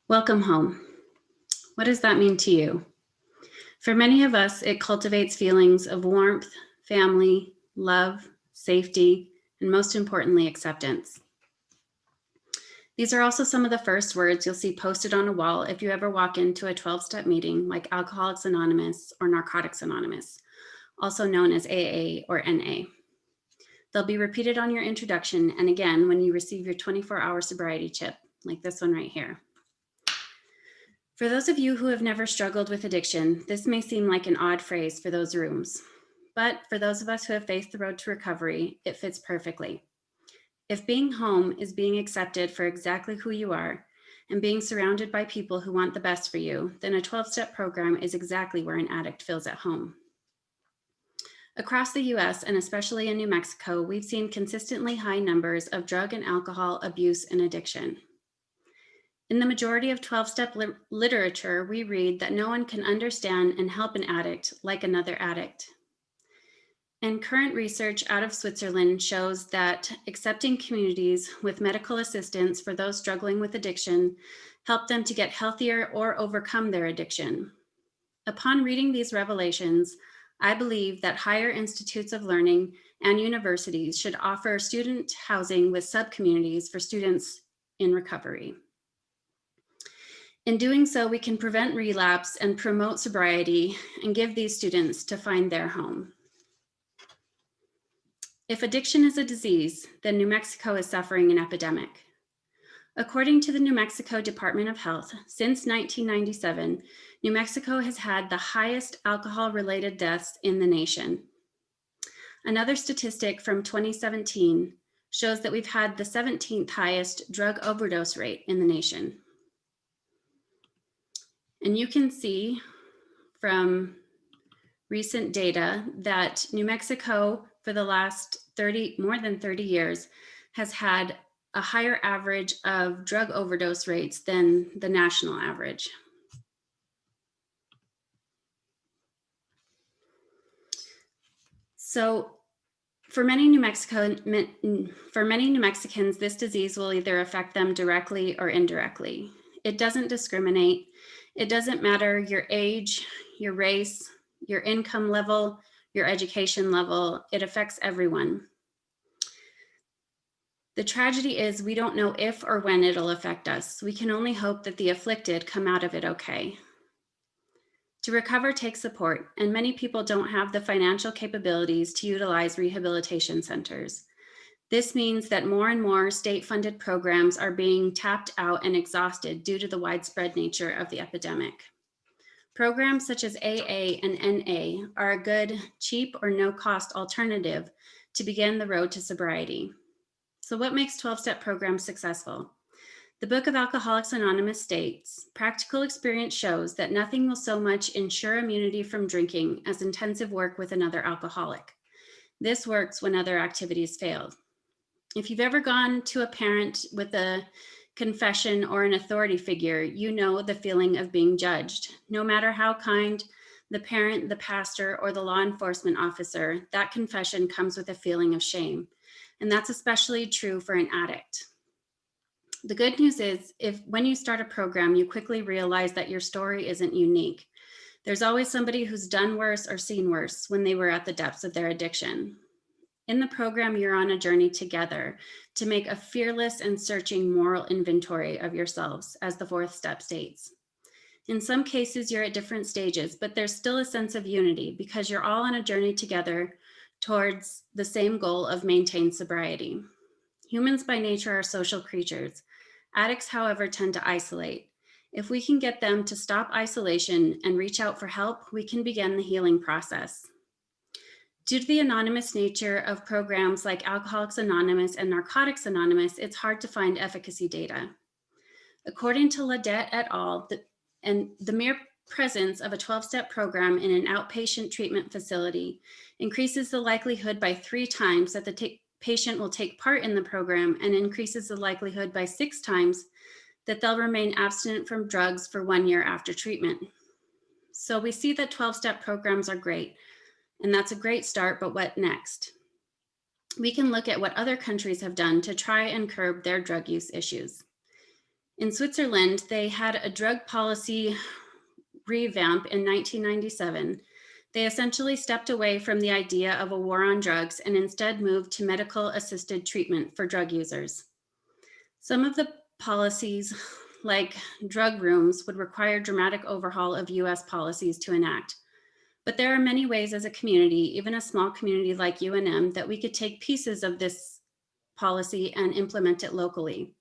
Welcome home. What does that mean to you? For many of us, it cultivates feelings of warmth, family, love, safety, and most importantly, acceptance. These are also some of the first words you'll see posted on a wall if you ever walk into a 12-step meeting like Alcoholics Anonymous or Narcotics Anonymous, also known as AA or NA. They'll be repeated on your introduction and again when you receive your 24-hour sobriety chip, like this one right here. For those of you who have never struggled with addiction, this may seem like an odd phrase for those rooms. But for those of us who have faced the road to recovery, it fits perfectly. If being home is being accepted for exactly who you are and being surrounded by people who want the best for you, then a 12-step program is exactly where an addict feels at home. Across the US, and especially in New Mexico, we've seen consistently high numbers of drug and alcohol abuse and addiction. In the majority of 12-step literature, we read that no one can understand and help an addict like another addict. And current research out of Switzerland shows that accepting communities with medical assistance for those struggling with addiction help them to get healthier or overcome their addiction. Upon reading these revelations, I believe that higher institutes of learning and universities should offer student housing with sub-communities for students in recovery. In doing so, we can prevent relapse and promote sobriety and give these students to find their home. If addiction is a disease, then New Mexico is suffering an epidemic. According to the New Mexico Department of Health, since 1997, New Mexico has had the highest alcohol-related deaths in the nation. Another statistic from 2017 shows that we've had the 17th highest drug overdose rate in the nation. And you can see from recent data that New Mexico for the last more than 30 years has had a higher average of drug overdose rates than the national average. So for many New Mexicans, this disease will either affect them directly or indirectly. It doesn't discriminate. It doesn't matter your age, your race, your income level, your education level. It affects everyone. The tragedy is we don't know if or when it'll affect us. We can only hope that the afflicted come out of it okay. To recover takes support, and many people don't have the financial capabilities to utilize rehabilitation centers. This means that more and more state-funded programs are being tapped out and exhausted due to the widespread nature of the epidemic. Programs such as AA and NA are a good, cheap, or no-cost alternative to begin the road to sobriety. So what makes 12-step programs successful? The Book of Alcoholics Anonymous states, practical experience shows that nothing will so much ensure immunity from drinking as intensive work with another alcoholic. This works when other activities fail. If you've ever gone to a parent with a confession or an authority figure, you know the feeling of being judged. No matter how kind the parent, the pastor, or the law enforcement officer, that confession comes with a feeling of shame. And that's especially true for an addict. The good news is when you start a program, you quickly realize that your story isn't unique. There's always somebody who's done worse or seen worse when they were at the depths of their addiction. In the program, you're on a journey together to make a fearless and searching moral inventory of yourselves, as the fourth step states. In some cases, you're at different stages, but there's still a sense of unity because you're all on a journey together towards the same goal of maintained sobriety. Humans by nature are social creatures. Addicts, however, tend to isolate. If we can get them to stop isolation and reach out for help, we can begin the healing process. Due to the anonymous nature of programs like Alcoholics Anonymous and Narcotics Anonymous, it's hard to find efficacy data. According to Ledette et al., the mere presence of a 12-step program in an outpatient treatment facility increases the likelihood by 3 times that the patient will take part in the program and increases the likelihood by 6 times that they'll remain abstinent from drugs for 1 year after treatment. So we see that 12-step programs are great, and that's a great start, but what next? We can look at what other countries have done to try and curb their drug use issues. In Switzerland, they had a drug policy revamp in 1997. They essentially stepped away from the idea of a war on drugs and instead moved to medical assisted treatment for drug users. Some of the policies, like drug rooms, would require dramatic overhaul of US policies to enact. But there are many ways as a community, even a small community like UNM, that we could take pieces of this policy and implement it locally.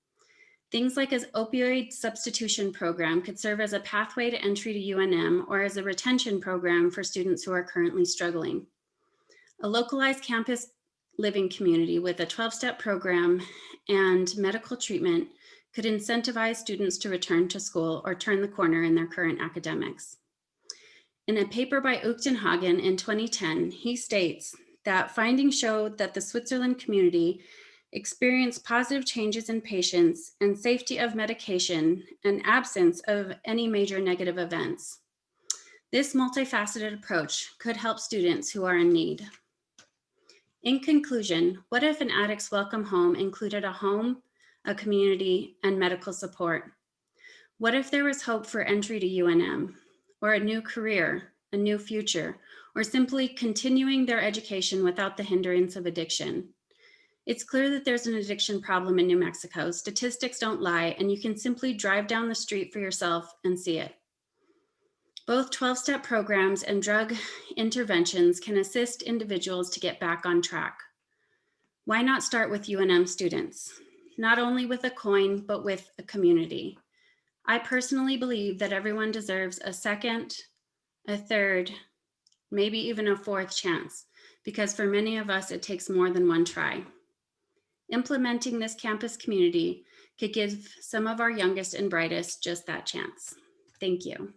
Things like an opioid substitution program could serve as a pathway to entry to UNM or as a retention program for students who are currently struggling. A localized campus living community with a 12-step program and medical treatment could incentivize students to return to school or turn the corner in their current academics. In a paper by Uchtenhagen in 2010, he states that findings showed that the Switzerland community experienced positive changes in patients and safety of medication and absence of any major negative events. This multifaceted approach could help students who are in need. In conclusion, what if an addict's welcome home included a home, a community, and medical support? What if there was hope for entry to UNM, or a new career, a new future, or simply continuing their education without the hindrance of addiction? It's clear that there's an addiction problem in New Mexico. Statistics don't lie, and you can simply drive down the street for yourself and see it. Both 12-step programs and drug interventions can assist individuals to get back on track. Why not start with UNM students? Not only with a coin, but with a community. I personally believe that everyone deserves a second, a third, maybe even a fourth chance, because for many of us, it takes more than one try. Implementing this campus community could give some of our youngest and brightest just that chance. Thank you.